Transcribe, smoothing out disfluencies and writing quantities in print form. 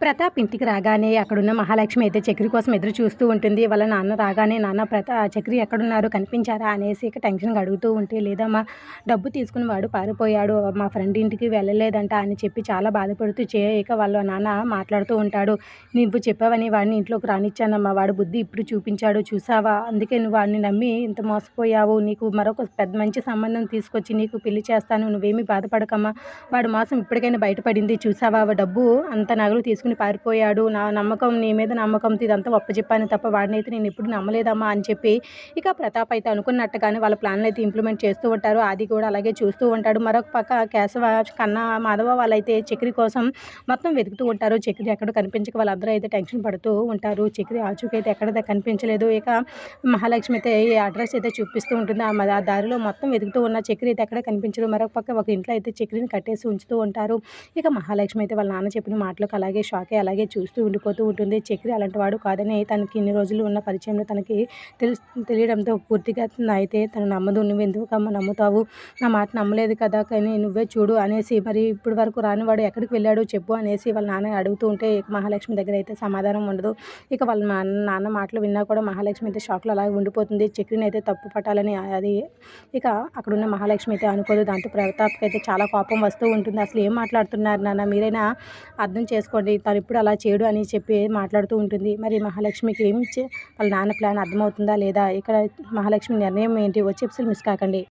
ప్రతాప్ ఇంటికి రాగానే అక్కడున్న మహాలక్ష్మి అయితే చక్రి కోసం ఎదురు చూస్తూ ఉంటుంది. వాళ్ళ నాన్న రాగానే, "నాన్న చక్రి ఎక్కడున్నారు? కనిపించారా?" అనేసి ఇక టెన్షన్‌గా అడుగుతూ ఉంటే, "లేదమ్మా, డబ్బు తీసుకుని వాడు పారిపోయాడు. మా ఫ్రెండ్ ఇంటికి వెళ్ళలేదంట" అని చెప్పి చాలా బాధపడుతూ ఇక వాళ్ళ నాన్న మాట్లాడుతూ ఉంటాడు. "నువ్వు చెప్పావని వాడిని ఇంట్లోకి రానిచ్చానమ్మా. వాడు బుద్ధి ఇప్పుడు చూపించాడు చూసావా? అందుకే నువ్వు వాడిని నమ్మి ఇంత మోసపోయావు. నీకు మరొక మంచి సంబంధం తీసుకొచ్చి నీకు పెళ్లి చేస్తాను. నువ్వేమీ బాధపడకమ్మా. వాడి మోసం ఇప్పటికైనా బయటపడింది చూసావా? డబ్బు అంత నగలు తీసుకుని పారిపోయాడు. నా నమ్మకం నీ మీద నమ్మకంతో ఇదంతా ఒప్పజెప్పాను తప్ప వాడినైతే నేను ఎప్పుడు నమ్మలేదమ్మా" అని చెప్పి ఇక ప్రతాప్ అయితే అనుకున్నట్టుగానే వాళ్ళ ప్లాన్లు అయితే ఇంప్లిమెంట్ చేస్తూ ఉంటారు. ఆది కూడా అలాగే చూస్తూ ఉంటాడు. మరొక పక్క కేశవ, కన్నా, మాధవ వాళ్ళైతే చక్రి కోసం మొత్తం వెతుకుతూ ఉంటారు. చక్రి ఎక్కడ కనిపించక వాళ్ళందరూ అయితే టెన్షన్ పడుతూ ఉంటారు. చక్రి ఆచూకీ అయితే ఎక్కడ కనిపించలేదు. ఇక మహాలక్ష్మి అయితే ఈ అడ్రస్ అయితే చూపిస్తూ ఉంటుంది. ఆ దారిలో మొత్తం వెతుకుతూ ఉన్న చక్రి అయితే ఎక్కడ కనిపించదు. మరొక పక్క ఒక ఇంట్లో అయితే చక్రిని కట్టేసి ఉంచుతూ ఉంటారు. ఇక మహాలక్ష్మి అయితే వాళ్ళ నాన్న చెప్పిన మాటలకు అలాగే షాకే, అలాగే చూస్తూ ఉండిపోతూ ఉంటుంది. చక్రి అలాంటి వాడు కాదని తనకి ఇన్ని రోజులు ఉన్న పరిచయంలో తనకి తెలియడంతో పూర్తిగా అయితే తను నమ్మదు. "నువ్వెందుకమ్మా నమ్ముతావు? నా మాట నమ్మలేదు కదా, కానీ నువ్వే చూడు" అనేసి, "మరి ఇప్పటి వరకు రానివాడు ఎక్కడికి వెళ్ళాడు చెప్పు" అనేసి వాళ్ళ నాన్న అడుగుతూ ఉంటే ఇక మహాలక్ష్మి దగ్గర అయితే సమాధానం ఉండదు. ఇక వాళ్ళ నాన్న మాటలు విన్నా కూడా మహాలక్ష్మి అయితే షాక్‌లో అలాగే ఉండిపోతుంది. చక్రిని అయితే తప్పు పట్టాలని అది ఇక అక్కడున్న మహాలక్ష్మి అయితే అనుకోదు. దాంతో ప్రతాప్‌కి అయితే చాలా కోపం వస్తూ ఉంటుంది. "అసలు ఏం మాట్లాడుతున్నారు నాన్న? మీరైనా అర్థం చేసుకోండి. తను ఇప్పుడు అలా చేయడు" అని చెప్పి మాట్లాడుతూ ఉంటుంది. మరి మహాలక్ష్మికి వాళ్ళ నాన్న ప్లాన్ అర్థమవుతుందా లేదా? ఇక్కడ మహాలక్ష్మి నిర్ణయం ఏంటి? వచ్చే ఎపిసోడ్ మిస్ కాకండి.